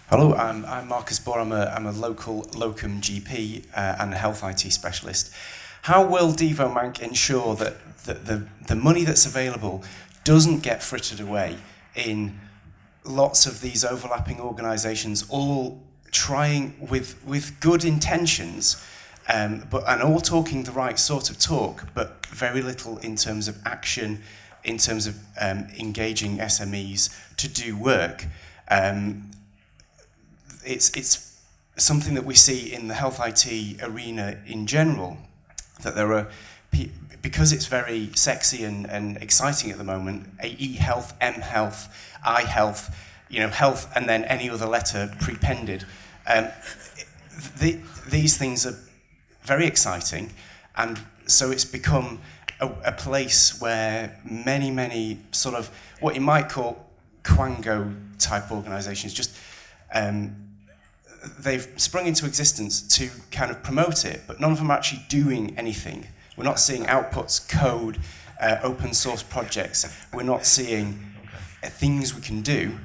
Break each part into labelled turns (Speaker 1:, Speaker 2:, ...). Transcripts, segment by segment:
Speaker 1: Hello, I'm Marcus Bohr. I'm a local locum GP and a health IT specialist. How will Devomank ensure that the money that's available doesn't get frittered away in lots of these overlapping organisations, all trying with good intentions, and all talking the right sort of talk, but very little in terms of action, in terms of engaging SMEs to do work. It's something that we see in the health IT arena in general, that there are, because it's very sexy and exciting at the moment, E-health, M-health, I-health, health and then any other letter prepended. These things are very exciting, and so it's become a place where many sort of what you might call Quango type organisations just they've sprung into existence to kind of promote it, but none of them are actually doing anything. We're not seeing outputs, code, open source projects. We're not seeing things we can do.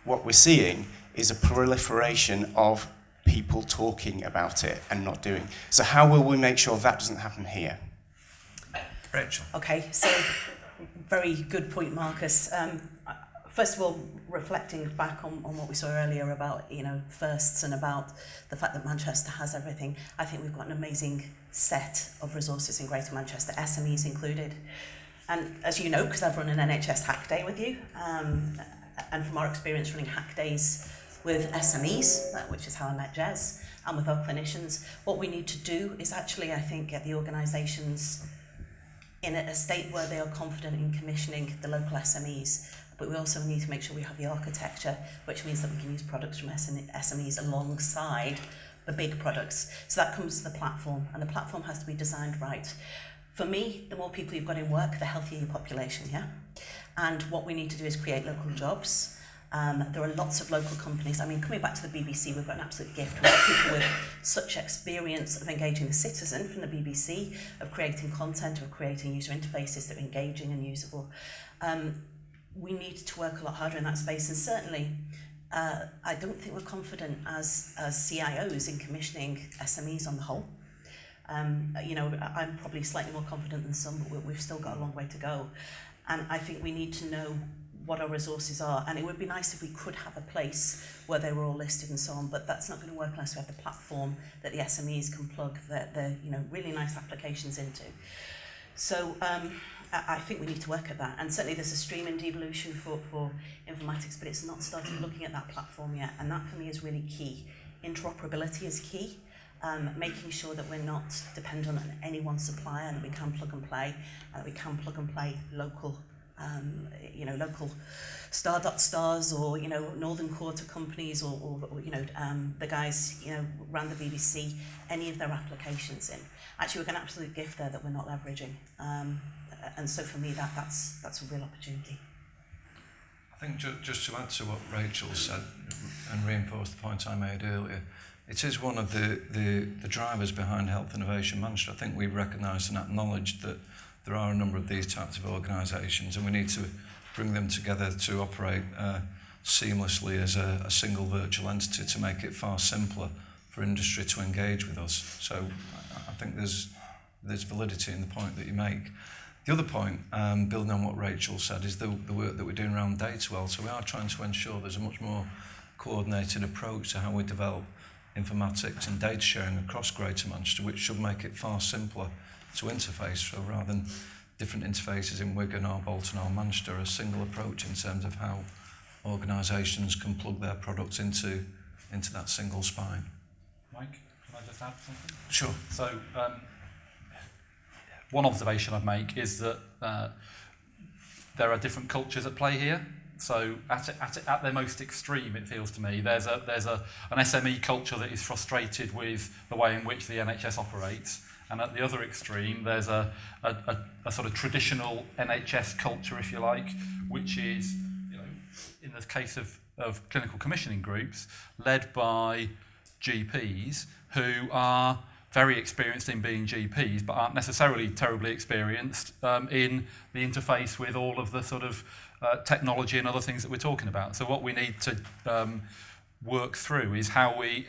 Speaker 1: What we're seeing is a proliferation of people talking about it and not doing. So how will we make sure that doesn't happen here?
Speaker 2: Rachel.
Speaker 3: Okay, so very good point, Marcus. First of all, reflecting back on what we saw earlier about, firsts and about the fact that Manchester has everything, I think we've got an amazing set of resources in Greater Manchester, SMEs included. And as you know, because I've run an NHS Hack Day with you, and from our experience running Hack Days with SMEs, which is how I met Jez, and with our clinicians, what we need to do is actually, I think, get the organisations in a state where they are confident in commissioning the local SMEs. But we also need to make sure we have the architecture, which means that we can use products from SMEs alongside the big products. So that comes to the platform, and the platform has to be designed right. For me, the more people you've got in work, the healthier your population, yeah? And what we need to do is create local jobs. There are lots of local companies. I mean, coming back to the BBC, we've got an absolute gift. We've got people with such experience of engaging the citizen from the BBC, of creating content, of creating user interfaces that are engaging and usable. We need to work a lot harder in that space, and certainly I don't think we're confident as CIOs in commissioning SMEs on the whole. I'm probably slightly more confident than some, but we've still got a long way to go. And I think we need to know what our resources are, and it would be nice if we could have a place where they were all listed and so on, but that's not going to work unless we have the platform that the SMEs can plug their really nice applications into. So I think we need to work at that, and certainly there's a stream in Devolution for informatics, but it's not started looking at that platform yet, and that for me is really key. Interoperability is key, making sure that we're not dependent on any one supplier, and that we can plug and play, local local star.stars or Northern Quarter companies or the guys ran the BBC, any of their applications in. Actually, we've got an absolute gift there that we're not leveraging, and so for me that's a real opportunity.
Speaker 2: I think just to add to what Rachel said and reinforce the point I made earlier, it is one of the drivers behind Health Innovation Manchester. I think we've recognised and acknowledged that there are a number of these types of organisations, and we need to bring them together to operate seamlessly as a single virtual entity to make it far simpler for industry to engage with us. So I think there's validity in the point that you make. The other point, building on what Rachel said, is the work that we're doing around data well. So we are trying to ensure there's a much more coordinated approach to how we develop informatics and data sharing across Greater Manchester, which should make it far simpler to interface. So rather than different interfaces in Wigan or Bolton or Manchester, a single approach in terms of how organisations can plug their products into that single spine.
Speaker 4: Mike, can I just add something?
Speaker 2: Sure.
Speaker 4: So one observation I'd make is that there are different cultures at play here. So at their most extreme, it feels to me, there's an SME culture that is frustrated with the way in which the NHS operates. And at the other extreme, there's a sort of traditional NHS culture, if you like, which is, in the case of clinical commissioning groups, led by GPs who are very experienced in being GPs, but aren't necessarily terribly experienced in the interface with all of the sort of technology and other things that we're talking about. So what we need to work through is how we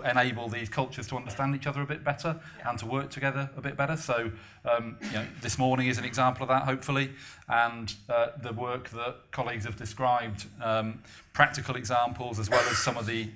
Speaker 4: enable these cultures to understand each other a bit better and to work together a bit better. So, this morning is an example of that, hopefully, and the work that colleagues have described, practical examples as well as some of the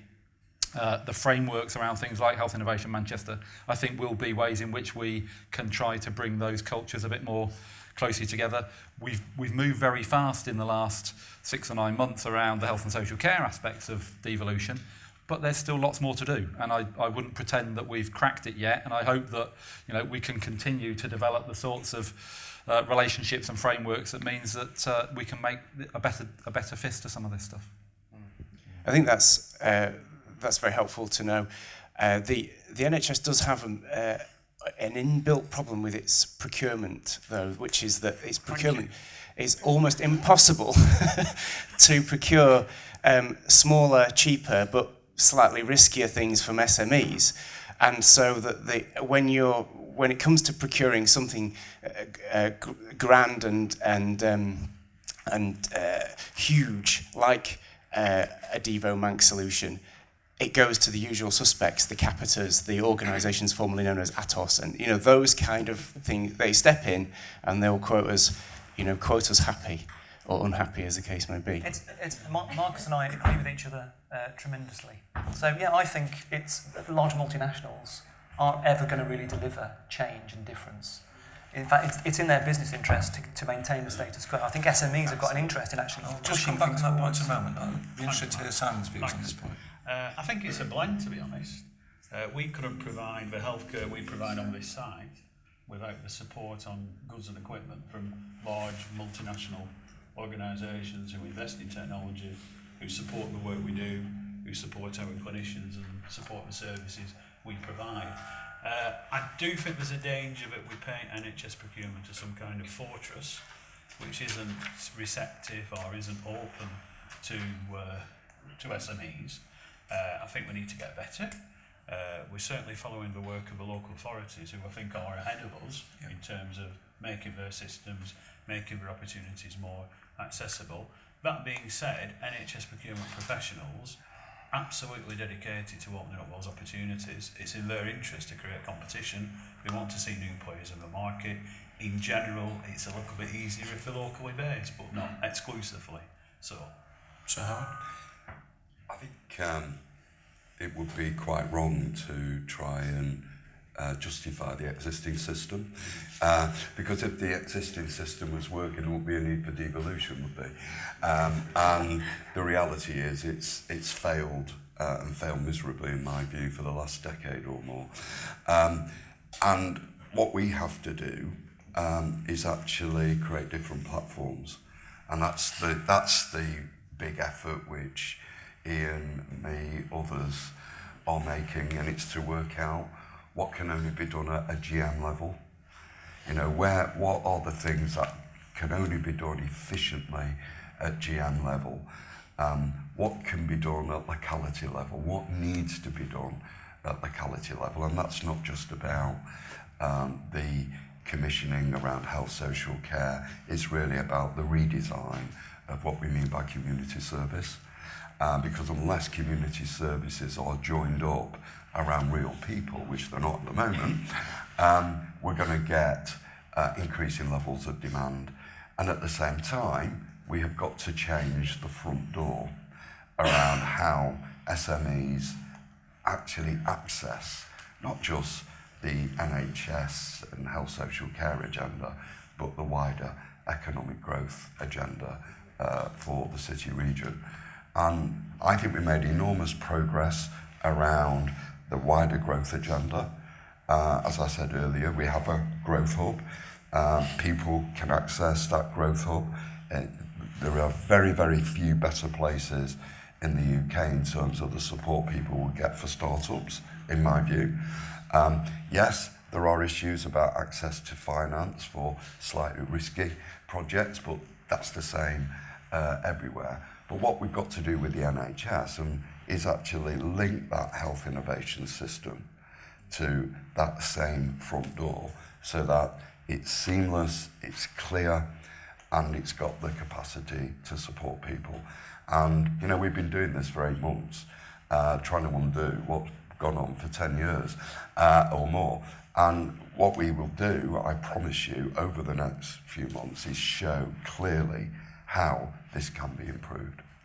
Speaker 4: frameworks around things like Health Innovation Manchester, I think will be ways in which we can try to bring those cultures a bit more closely together. We've moved very fast in the last 6 or 9 months around the health and social care aspects of devolution, but there's still lots more to do, and I wouldn't pretend that we've cracked it yet, and I hope that we can continue to develop the sorts of relationships and frameworks that means that we can make a better fist to some of this stuff.
Speaker 1: I think that's very helpful to know. The NHS does have an inbuilt problem with its procurement, though, which is that its procurement is almost impossible to procure smaller, cheaper, but slightly riskier things from SMEs. And so that when it comes to procuring something grand and huge, like a Devo Manc solution, it goes to the usual suspects, the capiters, the organisations formerly known as Atos, and those kind of things. They step in and they'll quote us happy or unhappy, as the case may be.
Speaker 5: Marcus and I agree with each other tremendously. So yeah, I think large multinationals aren't ever going to really deliver change and difference. In fact, it's in their business interest to maintain the status quo. I think SMEs have got an interest in actually
Speaker 2: just
Speaker 5: pushing
Speaker 2: come back
Speaker 5: things
Speaker 2: on that
Speaker 5: forward.
Speaker 2: point a moment. I'd be interested to hear Simon's views on this point.
Speaker 6: I think it's a blend, to be honest. We couldn't provide the healthcare we provide on this site without the support on goods and equipment from large multinational organisations who invest in technology, who support the work we do, who support our clinicians and support the services we provide. I do think there's a danger that we paint NHS procurement as some kind of fortress which isn't receptive or isn't open to SMEs. I think we need to get better. We're certainly following the work of the local authorities, who I think are ahead of us in terms of making their systems, making their opportunities more accessible. That being said, NHS procurement professionals absolutely dedicated to opening up those opportunities. It's in their interest to create competition. They want to see new players in the market. In general, it's a little bit easier if they're locally based, but not exclusively. So
Speaker 2: Howard?
Speaker 7: I think it would be quite wrong to try and justify the existing system, because if the existing system was working, there wouldn't be a need for devolution, would there? And the reality is it's failed and failed miserably, in my view, for the last decade or more. And what we have to do is actually create different platforms, and that's the big effort which Ian, me, others are making, and it's to work out what can only be done at a GM level. What are the things that can only be done efficiently at GM level? What can be done at locality level? What needs to be done at locality level? And that's not just about the commissioning around health social care. It's really about the redesign of what we mean by community service. Because unless community services are joined up around real people, which they're not at the moment, we're going to get increasing levels of demand. And at the same time, we have got to change the front door around how SMEs actually access not just the NHS and health social care agenda, but the wider economic growth agenda for the city region. And I think we made enormous progress around the wider growth agenda. As I said earlier, we have a growth hub. People can access that growth hub. There are very, very few better places in the UK in terms of the support people will get for startups, in my view. Yes, there are issues about access to finance for slightly risky projects, but that's the same everywhere. But what we've got to do with the NHS is actually link that health innovation system to that same front door so that it's seamless, it's clear, and it's got the capacity to support people. And, we've been doing this for 8 months, trying to undo what's gone on for 10 years or more. And what we will do, I promise you, over the next few months is show clearly how this can be improved.